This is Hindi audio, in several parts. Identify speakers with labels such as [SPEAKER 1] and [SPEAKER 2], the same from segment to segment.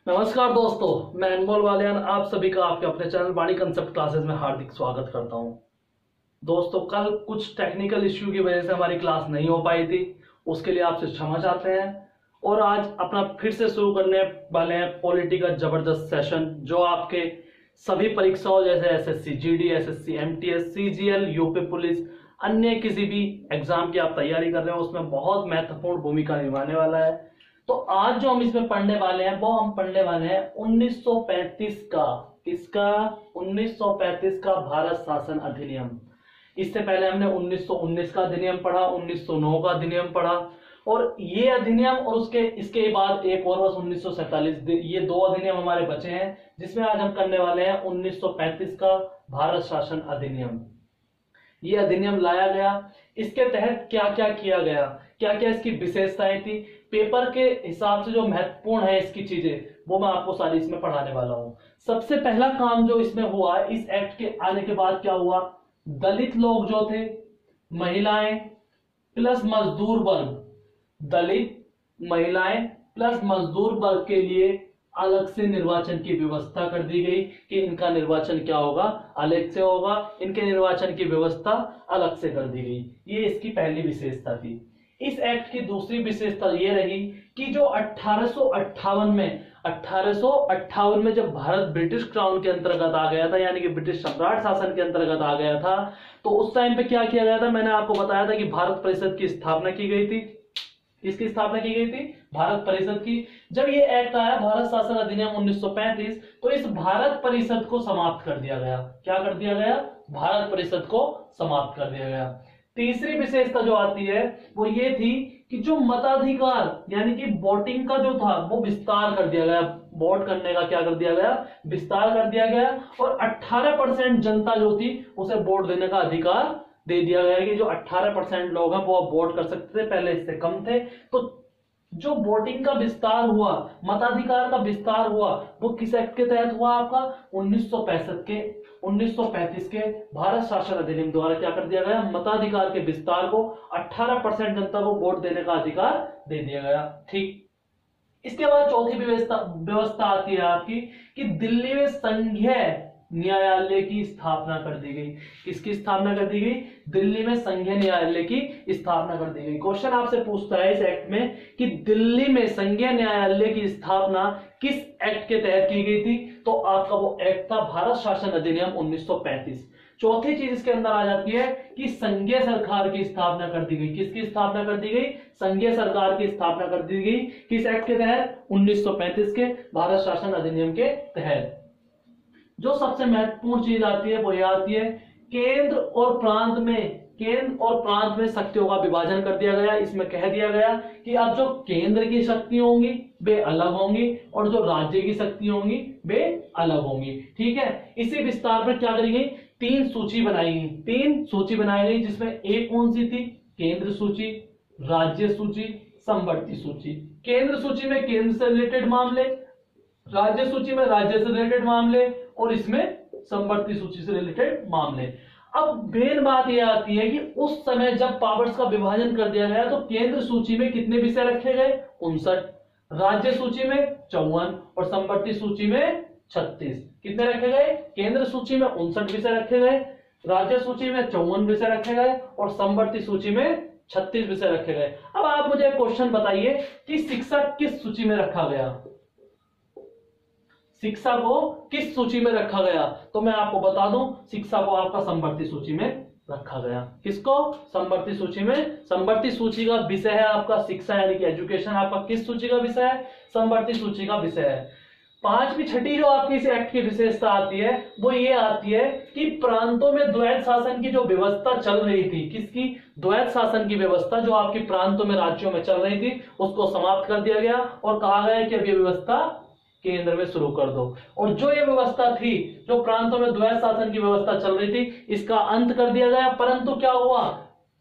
[SPEAKER 1] नमस्कार दोस्तों, मैं अनमोल वालियान आप सभी का आपके अपने चैनल वाणी कंसेप्ट क्लासेस में हार्दिक स्वागत करता हूं। दोस्तों, कल कुछ टेक्निकल इश्यू की वजह से हमारी क्लास नहीं हो पाई थी, उसके लिए आपसे क्षमा चाहते हैं। और आज अपना फिर से शुरू करने वाले हैं पॉलिटी का जबरदस्त सेशन, जो आपके सभी परीक्षाओं जैसे SSC GD, SSC MTS, CGL, UP police, अन्य किसी भी एग्जाम की आप तैयारी कर रहे हो उसमें बहुत महत्वपूर्ण भूमिका निभाने वाला है। तो आज जो हम इसमें पढ़ने वाले हैं वो हम पढ़ने वाले हैं 1935 का, किसका? 1935 का भारत शासन अधिनियम। इससे पहले हमने 1919 का अधिनियम पढ़ा, 1909 का अधिनियम पढ़ा, और ये अधिनियम और उसके इसके बाद एक और वर्ष 1947, ये दो अधिनियम हमारे बचे हैं, जिसमें आज हम करने वाले हैं 1935 का भारत शासन अधिनियम। ये अधिनियम लाया गया, इसके तहत क्या क्या किया गया, क्या क्या इसकी विशेषताएं थी, पेपर के हिसाब से जो महत्वपूर्ण है इसकी चीजें, वो मैं आपको सारी इसमें पढ़ाने वाला हूं। सबसे पहला काम जो इसमें हुआ, इस एक्ट के आने के बाद क्या हुआ, दलित लोग जो थे, महिलाएं प्लस मजदूर वर्ग, दलित, महिलाएं प्लस मजदूर वर्ग के लिए अलग से निर्वाचन की व्यवस्था कर दी गई कि इनका निर्वाचन क्या होगा, अलग से होगा, इनके निर्वाचन की व्यवस्था अलग से कर दी गई। ये इसकी पहली विशेषता थी। इस एक्ट की दूसरी विशेषता ये रही कि जो 1858 में जब भारत ब्रिटिश क्राउन के अंतर्गत आ गया था, यानी कि ब्रिटिश सम्राट शासन के अंतर्गत आ गया था, तो उस टाइम पे क्या किया गया था, मैंने आपको बताया था कि भारत परिषद की स्थापना की गई थी। इसकी स्थापना की गई थी भारत परिषद की। जब ये एक्ट आया भारत शासन अधिनियम 1935, तो इस भारत परिषद को समाप्त कर दिया गया। क्या कर दिया गया? भारत परिषद को समाप्त कर दिया गया। तीसरी विशेषता जो आती है वो ये थी कि जो मताधिकार यानी कि वोटिंग का जो था वो विस्तार कर दिया गया। वोट करने का क्या कर दिया गया? विस्तार कर दिया गया। और 18% जनता जो थी उसे वोट देने का अधिकार दे दिया गया कि जो 18% लोग हैं वो अब वोट कर सकते थे, पहले इससे कम थे। तो जो वोटिंग का विस्तार हुआ, मताधिकार का विस्तार हुआ, वो किस एक्ट के तहत हुआ? आपका 1935 के भारत शासन अधिनियम द्वारा क्या कर दिया गया? मताधिकार के विस्तार को 18% जनता को वोट देने का अधिकार दे दिया गया। ठीक, इसके बाद चौथी व्यवस्था आती है आपकी कि दिल्ली में संघीय न्यायालय की स्थापना कर दी गई। किसकी स्थापना कर दी गई? दिल्ली में संघीय न्यायालय की स्थापना कर दी गई। क्वेश्चन आपसे पूछता है इस एक्ट में कि दिल्ली में संघीय न्यायालय की स्थापना किस एक्ट के तहत की गई थी? तो आपका वो एक्ट था भारत शासन अधिनियम 1935। चौथी चीज इसके अंदर आ जाती है कि संघीय सरकार की स्थापना कर दी गई। किसकी स्थापना कर दी गई? संघीय सरकार की स्थापना कर दी गई। किस एक्ट के तहत? 1935 के भारत शासन अधिनियम के तहत। जो सबसे महत्वपूर्ण चीज आती है वो यह आती है, केंद्र और प्रांत में शक्तियों का विभाजन कर दिया गया। इसमें कह दिया गया कि अब जो केंद्र की शक्ति होंगी वे अलग होंगी और जो राज्य की शक्ति होंगी वे अलग होंगी। ठीक है, इसी विस्तार पर क्या करी गई? तीन सूची बनाई गई, जिसमें एक कौन सी थी? केंद्र सूची, राज्य सूची, समवर्ती सूची। केंद्र सूची में केंद्र से रिलेटेड मामले, राज्य सूची में राज्य से रिलेटेड मामले, और इसमें समवर्ती सूची से रिलेटेड मामले। अब मेन बात यह आती है कि उस समय जब पावर्स का विभाजन कर दिया गया तो केंद्र सूची में कितने विषय रखे गए? 59, राज्य सूची में 54 और समवर्ती सूची में 36। कितने रखे गए? केंद्र सूची में 59 विषय रखे गए, राज्य सूची में 54 विषय रखे गए और समवर्ती सूची में 36 विषय रखे गए। अब आप मुझे क्वेश्चन बताइए कि शिक्षा किस सूची में रखा गया? शिक्षा को किस सूची में रखा गया? तो मैं आपको बता दूं, शिक्षा को आपका समवर्ती सूची में रखा गया। किसको? समवर्ती सूची में। समवर्ती सूची का विषय है आपका शिक्षा यानी कि एजुकेशन। आपका किस सूची का विषय है? समवर्ती सूची का विषय है। पांचवी छठी जो आपकी इस एक्ट की विशेषता आती है वो ये आती है कि प्रांतों में द्वैत शासन की जो व्यवस्था चल रही थी, किसकी? द्वैत शासन की व्यवस्था जो आपकी प्रांतों में, राज्यों में चल रही थी, उसको समाप्त कर दिया गया और कहा गया कि अब ये व्यवस्था केंद्र में शुरू कर दो। और जो ये व्यवस्था थी, जो प्रांतों में द्वैत शासन की व्यवस्था चल रही थी, इसका अंत कर दिया गया। परंतु क्या हुआ?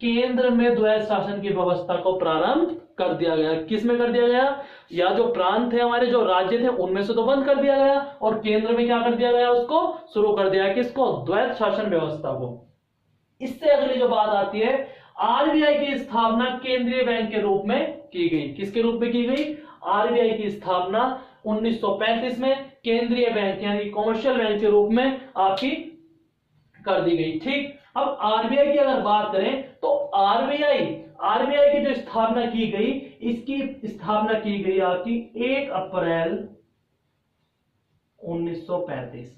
[SPEAKER 1] केंद्र में द्वैत शासन की व्यवस्था को प्रारंभ कर दिया गया। किस में कर दिया गया? या जो प्रांत थे हमारे, जो राज्य थे, उनमें से तो बंद कर दिया गया और केंद्र में क्या कर दिया गया? उसको शुरू कर दिया। किसको? द्वैत शासन व्यवस्था को। इससे अगली जो बात आती है, आरबीआई की स्थापना केंद्रीय बैंक के रूप में की गई। किसके रूप में की गई? आरबीआई की स्थापना 1935 में केंद्रीय बैंक यानी कॉमर्शियल बैंक के रूप में आपकी कर दी गई। ठीक, अब आरबीआई की अगर बात करें तो आरबीआई की जो स्थापना की गई, इसकी स्थापना की गई आपकी 1 अप्रैल 1935।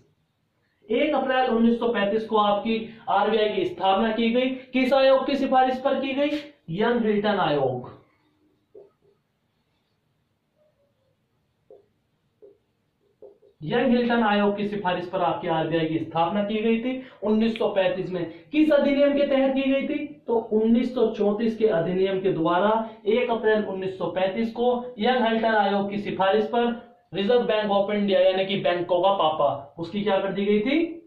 [SPEAKER 1] 1 अप्रैल 1935 को आपकी आरबीआई की स्थापना की गई। किस आयोग की सिफारिश पर की गई? यंग हिल्टन आयोग। यंग हिल्टन आयोग की सिफारिश पर आपकी आरबीआई की स्थापना की गई थी 1935 में। किस अधिनियम के तहत की गई थी? तो 1934 के अधिनियम के द्वारा 1 अप्रैल 1935 को यंग हिल्टन आयोग की सिफारिश पर रिजर्व बैंक ऑफ इंडिया यानी कि बैंकों का पापा, उसकी क्या कर दी गई थी?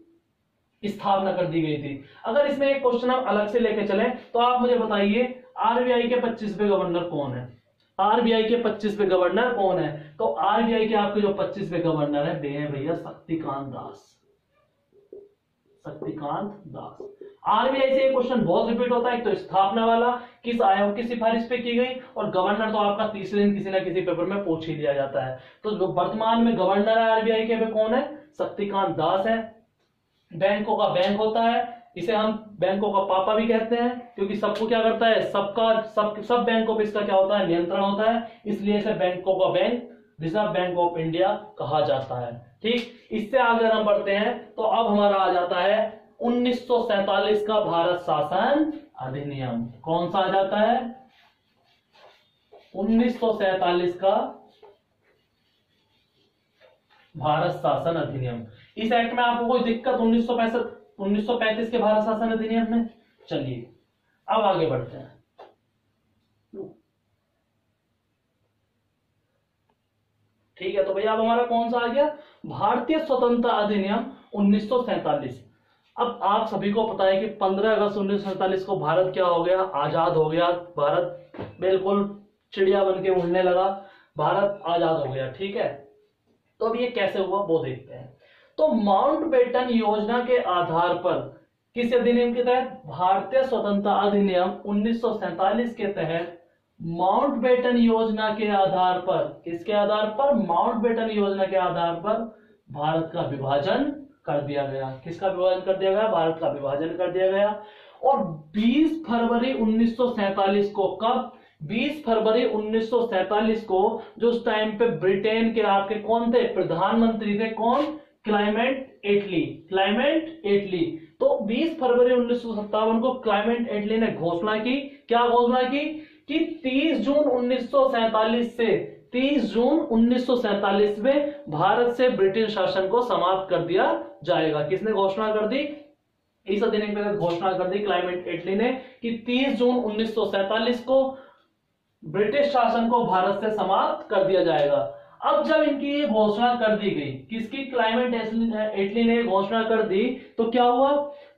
[SPEAKER 1] स्थापना कर दी गई थी। अगर इसमें एक क्वेश्चन हम अलग से लेके चलें तो आप मुझे बताइए आरबीआई के 25वें गवर्नर कौन है? आरबीआई के 25वें गवर्नर कौन है? तो आरबीआई के आपके जो 25वें गवर्नर है वे हैं भैया शक्तिकांत दास। शक्तिकांत दास। आरबीआई से ये क्वेश्चन बहुत रिपीट होता है। एक तो स्थापना वाला किस आयोग की सिफारिश पे की गई, और गवर्नर तो आपका तीसरे दिन किसी ना किसी पेपर में पूछ ही लिया जाता है। तो जो वर्तमान में गवर्नर है आरबीआई के वे कौन है? शक्तिकांत दास है। बैंकों का बैंक होता है, इसे हम बैंकों का पापा भी कहते हैं, क्योंकि सबको क्या करता है, सब बैंकों पे इसका क्या होता है? नियंत्रण होता है, इसलिए इसे बैंकों का bank reserve bank of India कहा जाता है। ठीक, इससे आगे हम बढ़ते हैं तो अब हमारा आ जाता है 1947 का भारत शासन अधिनियम। कौन सा आ जाता है? 1947 का भारत शासन अधिनियम। इस एक्ट में आपको कोई दिक्कत 1935 के भारत शासन अधिनियम में? चलिए अब आगे बढ़ते हैं। ठीक है, तो भैया अब हमारा कौन सा आ गया? भारतीय स्वतंत्रता अधिनियम 1947। अब आप सभी को पता है कि 15 अगस्त 1947 को भारत क्या हो गया? आजाद हो गया। भारत बिल्कुल चिड़िया बन के उड़ने लगा, भारत आजाद हो गया। ठीक है, तो अब ये कैसे हुआ वो देखते हैं। तो माउंटबेटन योजना के आधार पर किस अधिनियम के तहत? भारतीय स्वतंत्रता अधिनियम 1947 के तहत माउंटबेटन योजना के आधार पर, किसके आधार पर? माउंटबेटन योजना के आधार पर भारत का विभाजन कर दिया गया। किसका विभाजन कर दिया गया? भारत का विभाजन कर दिया गया। और 20 फरवरी 1947 को, कब? 20 फरवरी 1947 को, जो उस टाइम पे ब्रिटेन के आपके कौन थे? प्रधानमंत्री थे। कौन? क्लाइमेट एटली। क्लाइमेट एटली। तो 20 फरवरी 1957 को क्लाइमेट एटली ने घोषणा की। क्या घोषणा की? कि 30 जून 1947 से 30 जून 1947 में भारत से ब्रिटिश शासन को समाप्त कर दिया जाएगा। किसने घोषणा कर दी? इस अधिनियम के तहत घोषणा कर दी क्लाइमेट एटली ने कि 30 जून 1947 को ब्रिटिश शासन को भारत से समाप्त कर दिया जाएगा। अब जब इनकी ये घोषणा कर दी गई, किसकी? क्लाइमेट एटली ने घोषणा कर दी, तो क्या हुआ?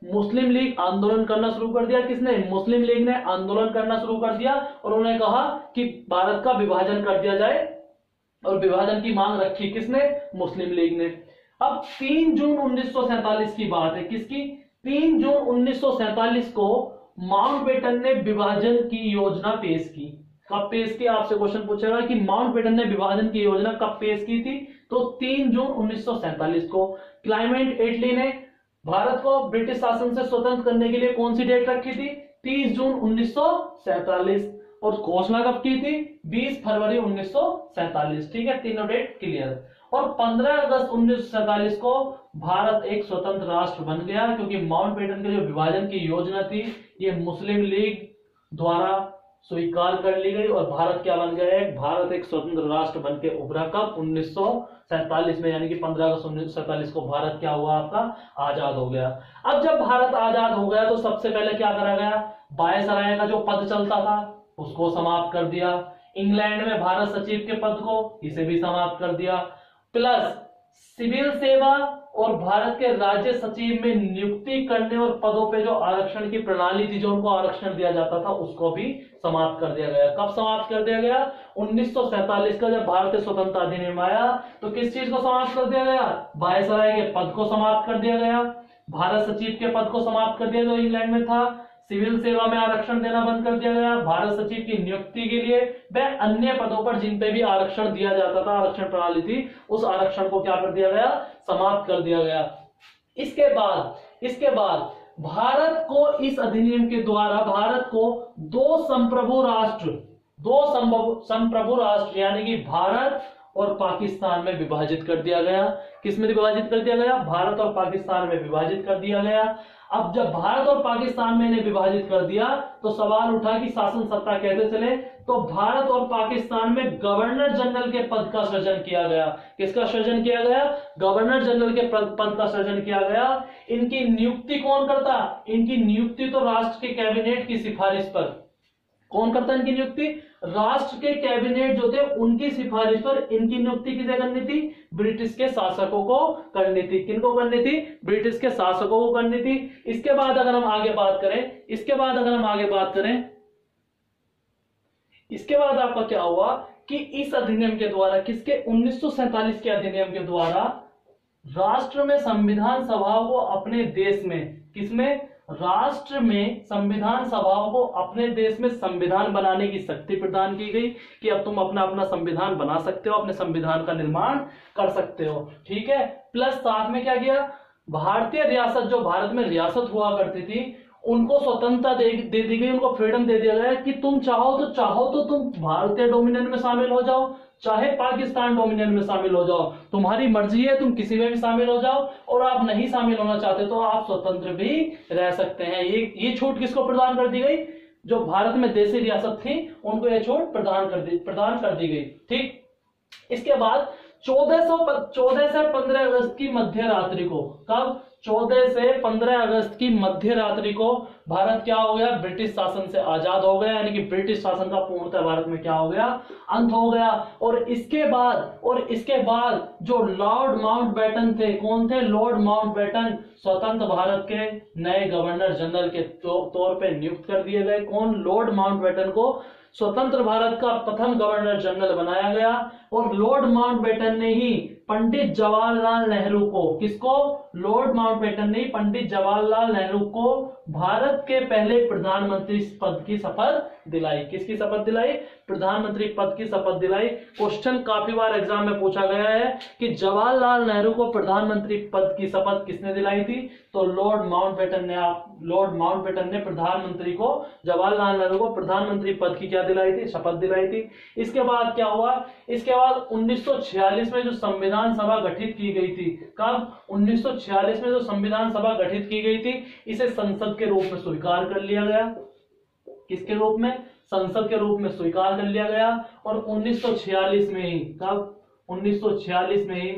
[SPEAKER 1] मुस्लिम लीग आंदोलन करना शुरू कर दिया। किसने? मुस्लिम लीग ने आंदोलन करना शुरू कर दिया और उन्होंने कहा कि भारत का विभाजन कर दिया जाए, और विभाजन की मांग रखी। किसने? मुस्लिम लीग ने। अब 3 जून 1947 की बात है। किसकी? 3 जून 1947 को माउंटबेटन ने विभाजन की योजना पेश की। कब पेश की? आपसे क्वेश्चन पूछेगा कि माउंटबेटन ने विभाजन की योजना कब पेश की थी? तो 3 जून 1947 को। क्लाइमेट एटली ने भारत को ब्रिटिश शासन से स्वतंत्र करने के लिए कौन सी डेट रखी थी? 30 जून 1947। और घोषणा कब की थी? 20 फरवरी 1947। ठीक है, तीनों डेट क्लियर। और 15 अगस्त 1947 को भारत एक स्वतंत्र राष्ट्र बन गया, क्योंकि माउंटबेटन के जो विभाजन की योजना थी ये मुस्लिम लीग द्वारा स्वीकार कर ली गई, और भारत क्या बन गया है? भारत एक स्वतंत्र राष्ट्र बन के उभरा। कब? 1947 में, यानी कि 15 अगस्त 1947 को भारत क्या हुआ? आपका आजाद हो गया। अब जब भारत आजाद हो गया तो सबसे पहले क्या करा गया? वायसराय का जो पद चलता था उसको समाप्त कर दिया। इंग्लैंड में भारत सचिव के पद को, इसे भी समाप्त कर दिया। प्लस सिविल सेवा और भारत के राज्य सचिव में नियुक्ति करने और पदों पे जो आरक्षण की प्रणाली थी, जो उनको आरक्षण दिया जाता था, उसको भी समाप्त कर दिया गया। कब समाप्त कर दिया गया? 1947 का जब भारतीय स्वतंत्रता अधिनियम आया तो किस चीज को समाप्त कर दिया गया? वायसराय के पद को समाप्त कर दिया गया, भारत सचिव के पद को समाप्त कर दिया जो इंग्लैंड में था, सिविल सेवा में आरक्षण देना बंद कर दिया गया। भारत सचिव की नियुक्ति के लिए व अन्य पदों पर जिन पे भी आरक्षण दिया जाता था, आरक्षण प्रणाली थी, उस आरक्षण को क्या कर दिया गया, समाप्त कर दिया गया। इसके बाद भारत को इस अधिनियम के द्वारा भारत को दो संप्रभु राष्ट्र यानी कि भारत और पाकिस्तान में विभाजित कर दिया गया। किसमें विभाजित कर दिया गया, भारत और पाकिस्तान में विभाजित कर दिया गया। अब जब भारत और पाकिस्तान में इन्हें विभाजित कर दिया तो सवाल उठा कि शासन सत्ता कैसे चले, तो भारत और पाकिस्तान में गवर्नर जनरल के पद का सृजन किया गया। किसका सृजन किया गया, गवर्नर जनरल के पद का सृजन किया गया। इनकी नियुक्ति कौन करता, इनकी नियुक्ति तो राष्ट्र के कैबिनेट की सिफारिश पर। कौन करता इनकी नियुक्ति, राष्ट्र के कैबिनेट जो थे उनकी सिफारिश पर इनकी नियुक्ति किसे करनी थी, ब्रिटिश के शासकों को करनी थी। किनको करनी थी, ब्रिटिश के शासकों को करनी थी। इसके बाद अगर हम आगे बात करें, इसके बाद आपका क्या हुआ कि इस अधिनियम के द्वारा, किसके, 1947 के अधिनियम के द्वारा राष्ट्र में संविधान सभाओं को अपने देश में, किसमें, राष्ट्र में संविधान सभाओं को अपने देश में संविधान बनाने की शक्ति प्रदान की गई कि अब तुम अपना संविधान बना सकते हो, अपने संविधान का निर्माण कर सकते हो। ठीक है, प्लस साथ में क्या किया, भारतीय रियासत, जो भारत में रियासत हुआ करती थी, उनको स्वतंत्रता दे दी गई, उनको फ्रीडम दे दिया गया कि तुम चाहो तो तुम भारतीय डोमिनियन में शामिल हो जाओ, चाहे पाकिस्तान डोमिनियन में शामिल हो जाओ, तुम्हारी मर्जी है, तुम किसी में भी शामिल हो जाओ, और आप नहीं शामिल होना चाहते तो आप स्वतंत्र भी रह सकते हैं। ये छूट किसको प्रदान कर दी गई, जो भारत में देशी रियासत थी उनको यह छूट प्रदान कर दी गई। ठीक, इसके बाद 14 से 15 अगस्त की मध्य रात्रि को, कब, 14 से 15 अगस्त की मध्य रात्रि को भारत क्या हो गया, ब्रिटिश शासन से आजाद हो गया, यानी कि ब्रिटिश शासन का पूर्णतः भारत में क्या हो गया, अंत हो गया। और इसके बाद जो लॉर्ड माउंटबेटन थे, कौन थे, लॉर्ड माउंटबेटन स्वतंत्र भारत के नए गवर्नर जनरल के तौर पे नियुक्त कर दिए गए। कौन, लॉर्ड माउंटबेटन को स्वतंत्र भारत का प्रथम गवर्नर जनरल बनाया गया। और लॉर्ड माउंटबेटन ने ही पंडित जवाहरलाल नेहरू को, किसको, लॉर्ड माउंटबेटन ने पंडित जवाहरलाल नेहरू को भारत के पहले प्रधानमंत्री पद की शपथ दिलाई। किसकी शपथ दिलाई, प्रधानमंत्री पद की शपथ दिलाई। क्वेश्चन काफी बार एग्जाम में पूछा गया है कि जवाहरलाल नेहरू को प्रधानमंत्री पद की शपथ किसने दिलाई थी, तो लॉर्ड माउंटबेटन ने प्रधानमंत्री को, जवाहरलाल नेहरू को प्रधानमंत्री पद की क्या दिलाई थी, शपथ दिलाई थी। इसके बाद क्या हुआ, इसके बाद 1946 में जो संविधान सभा गठित की गई थी, कब, 1946 में जो संविधान सभा गठित की गई थी, इसे संसद के रूप में स्वीकार कर लिया गया। किसके रूप में, संसद के रूप में स्वीकार कर लिया गया। और 1946 में ही, कब, 1946 में ही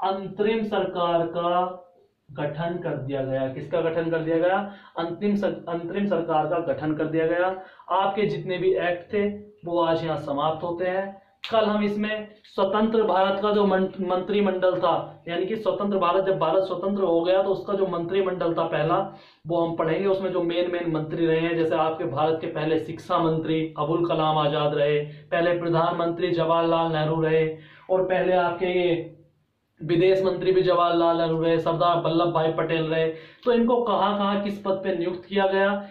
[SPEAKER 1] अंतरिम सरकार का गठन कर दिया गया। किसका गठन कर दिया गया, अंतरिम सरकार का गठन कर दिया गया। आपके जितने भी एक्ट थे वो आज यहाँ समाप्त होते हैं। कल हम इसमें स्वतंत्र भारत का जो मंत्रिमंडल था, यानी कि स्वतंत्र भारत, जब भारत स्वतंत्र हो गया तो उसका जो मंत्रिमंडल था पहला, वो हम पढ़ेंगे। उसमें जो मेन मंत्री रहे हैं, जैसे आपके भारत के पहले शिक्षा मंत्री अबुल कलाम आजाद रहे, पहले प्रधानमंत्री जवाहरलाल नेहरू रहे, और पहले आपके ये विदेश मंत्री भी जवाहरलाल नेहरू रहे, सरदार वल्लभ भाई पटेल रहे। तो इनको कहाँ किस पद पे नियुक्त किया गया,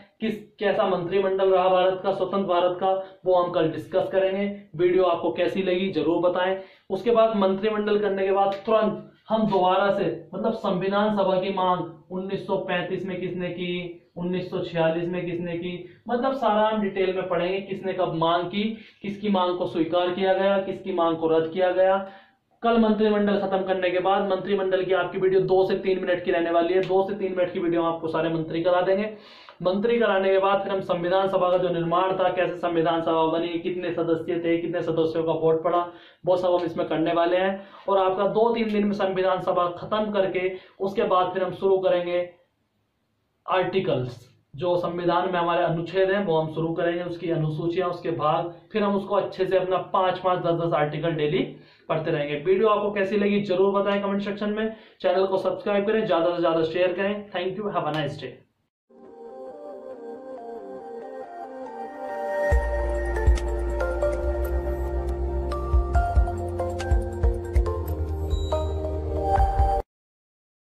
[SPEAKER 1] कैसा मंत्रिमंडल रहा भारत का, स्वतंत्र भारत का, वो हम कल डिस्कस करेंगे। वीडियो आपको कैसी लगी जरूर बताएं। उसके बाद मंत्रिमंडल करने के बाद तुरंत हम दोबारा से, मतलब संविधान सभा की मांग 1935 में किसने की, 1946 में किसने की, मतलब सारा हम डिटेल में पढ़ेंगे किसने कब मांग की, किसकी मांग को स्वीकार किया गया, किसकी मांग को रद्द किया गया। कल मंत्रिमंडल खत्म करने के बाद मंत्रिमंडल की आपकी वीडियो 2 से 3 मिनट की रहने वाली है। 2 से 3 मिनट की वीडियो में आपको सारे मंत्री करा देंगे। मंत्री कराने के बाद फिर हम संविधान सभा का जो निर्माण था, कैसे संविधान सभा बनी, कितने सदस्य थे, कितने सदस्यों का वोट पड़ा, वो सब हम इसमें करने वाले हैं। और आपका 2-3 दिन में संविधान सभा खत्म करके उसके बाद फिर हम शुरू करेंगे आर्टिकल्स, जो संविधान में हमारे अनुच्छेद हैं वो हम शुरू करेंगे, उसकी अनुसूचियां, उसके भाग, फिर हम उसको अच्छे से अपना 5-5, 10-10 आर्टिकल डेली पढ़ते रहेंगे। वीडियो आपको कैसी लगी जरूर बताएं कमेंट सेक्शन में। चैनल को सब्सक्राइब करें, ज्यादा से ज्यादा शेयर करें। Thank you, have a nice day.